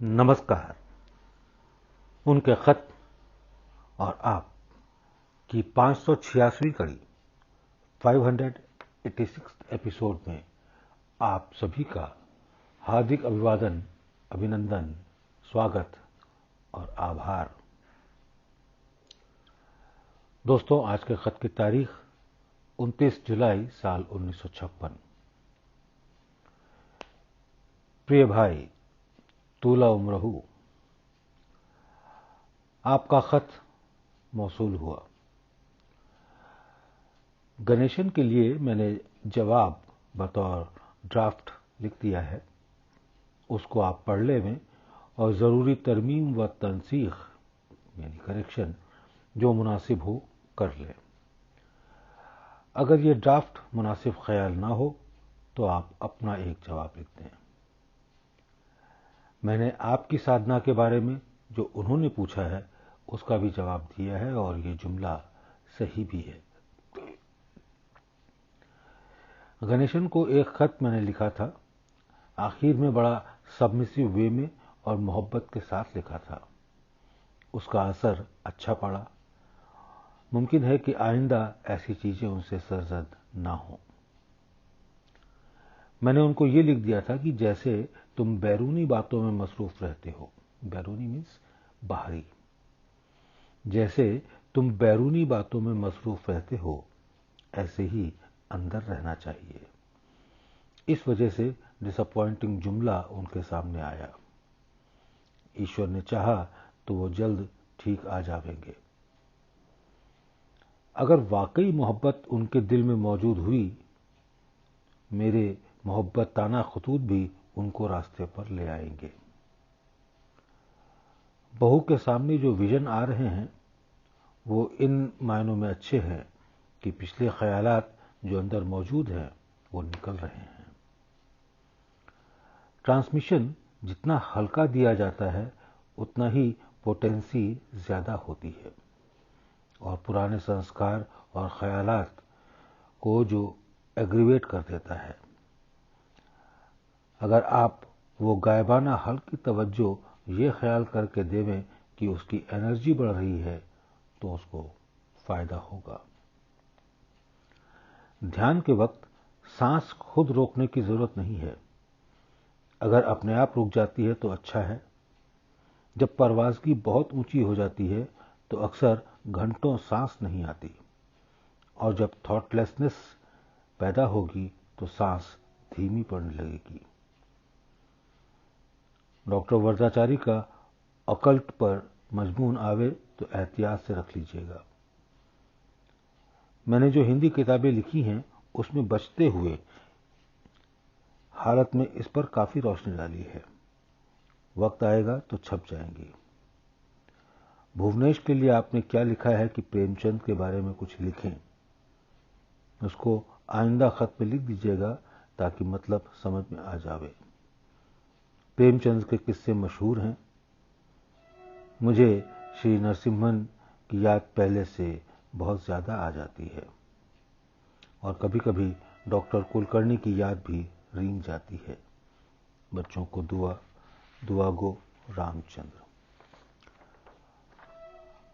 नमस्कार। उनके खत और आप की 586वीं कड़ी 586 एपिसोड में आप सभी का हार्दिक अभिवादन, अभिनंदन, स्वागत और आभार। दोस्तों, आज के खत की तारीख 29 जुलाई साल 1956। प्रिय भाई तूला उमरहू, आपका खत मौसूल हुआ। गणेशन के लिए मैंने जवाब बतौर ड्राफ्ट लिख दिया है। उसको आप पढ़ लें और जरूरी तरमीम व तनसीख यानी करेक्शन जो मुनासिब हो कर लें। अगर ये ड्राफ्ट मुनासिब ख्याल ना हो तो आप अपना एक जवाब लिख दें। मैंने आपकी साधना के बारे में जो उन्होंने पूछा है उसका भी जवाब दिया है और ये जुमला सही भी है। गणेशन को एक खत मैंने लिखा था, आखिर में बड़ा सबमिसिव वे में और मोहब्बत के साथ लिखा था। उसका असर अच्छा पड़ा। मुमकिन है कि आइंदा ऐसी चीजें उनसे सरजद ना हो। मैंने उनको ये लिख दिया था कि जैसे तुम बैरूनी बातों में मसरूफ रहते हो, बैरूनी मीन्स बाहरी, जैसे तुम बैरूनी बातों में मसरूफ रहते हो ऐसे ही अंदर रहना चाहिए। इस वजह से डिसअपॉइंटिंग जुमला उनके सामने आया। ईश्वर ने चाहा तो वो जल्द ठीक आ जाएंगे। अगर वाकई मोहब्बत उनके दिल में मौजूद हुई, मेरे मोहब्बताना खतूत भी उनको रास्ते पर ले आएंगे। बहू के सामने जो विजन आ रहे हैं वो इन मायनों में अच्छे हैं कि पिछले ख्यालात जो अंदर मौजूद हैं वो निकल रहे हैं। ट्रांसमिशन जितना हल्का दिया जाता है उतना ही पोटेंसी ज्यादा होती है और पुराने संस्कार और ख्यालात को जो एग्रीवेट कर देता है। अगर आप वो गायबाना हल्की तवज्जो ये ख्याल करके देवें कि उसकी एनर्जी बढ़ रही है तो उसको फायदा होगा। ध्यान के वक्त सांस खुद रोकने की जरूरत नहीं है। अगर अपने आप रुक जाती है तो अच्छा है। जब परवाज़गी बहुत ऊंची हो जाती है तो अक्सर घंटों सांस नहीं आती और जब थॉटलेसनेस पैदा होगी तो सांस धीमी पड़ने लगेगी। डॉक्टर वरदाचारी का अकल्ट पर मजमून आवे तो एहतियात से रख लीजिएगा। मैंने जो हिंदी किताबें लिखी हैं उसमें बचते हुए हालत में इस पर काफी रोशनी डाली है। वक्त आएगा तो छप जाएंगी। भुवनेश के लिए आपने क्या लिखा है कि प्रेमचंद के बारे में कुछ लिखें, उसको आइंदा खत में लिख दीजिएगा ताकि मतलब समझ में आ जावे। प्रेमचंद के किस्से मशहूर हैं। मुझे श्री नरसिम्हन की याद पहले से बहुत ज्यादा आ जाती है और कभी कभी डॉक्टर कुलकर्णी की याद भी रींग जाती है। बच्चों को दुआ गो रामचंद्र।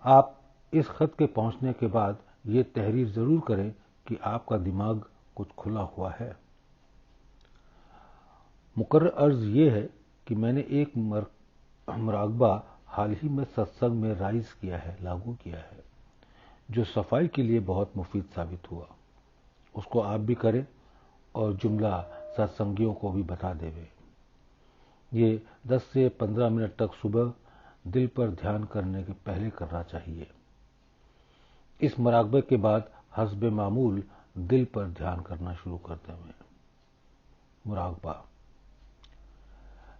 आप इस खत के पहुंचने के बाद ये तहरीर जरूर करें कि आपका दिमाग कुछ खुला हुआ है। मुकर्रर अर्ज ये है कि मैंने एक मराकबा हाल ही में सत्संग में राइज किया है, लागू किया है, जो सफाई के लिए बहुत मुफीद साबित हुआ। उसको आप भी करें और जुमला सत्संगियों को भी बता देवे। ये 10 से 15 मिनट तक सुबह दिल पर ध्यान करने के पहले करना चाहिए। इस मराकबे के बाद हस्बे मामूल दिल पर ध्यान करना शुरू कर देवें। मुराकबा।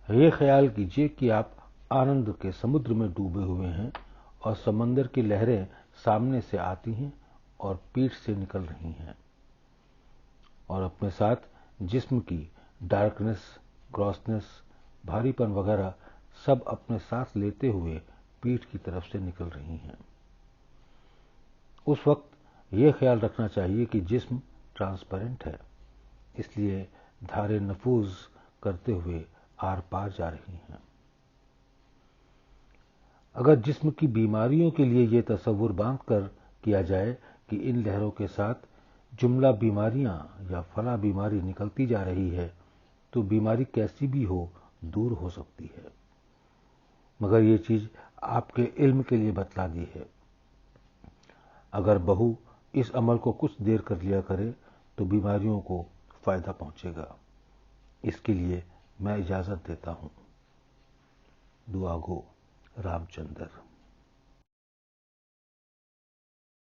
ये ख्याल कीजिए कि आप आनंद के समुद्र में डूबे हुए हैं और समंदर की लहरें सामने से आती हैं और पीठ से निकल रही हैं और अपने साथ जिस्म की डार्कनेस, ग्रॉसनेस, भारीपन वगैरह सब अपने साथ लेते हुए पीठ की तरफ से निकल रही हैं। उस वक्त यह ख्याल रखना चाहिए कि जिस्म ट्रांसपेरेंट है, इसलिए धारें नफूज करते हुए आर पार जा रही हैं। اگر جسم کی بیماریوں کے لیے یہ تصور باندھ کر کیا جائے کہ ان لہروں کے ساتھ جملہ بیماریاں یا فلاں بیماری نکلتی جا رہی ہے تو بیماری کیسی بھی ہو دور ہو سکتی ہے، مگر یہ چیز آپ کے علم کے لیے بتلا دی ہے۔ اگر بہو اس عمل کو کچھ دیر کر لیا کرے تو بیماریوں کو فائدہ پہنچے گا۔ اس کے لیے میں اجازت دیتا ہوں۔ دعا گو رام چندر۔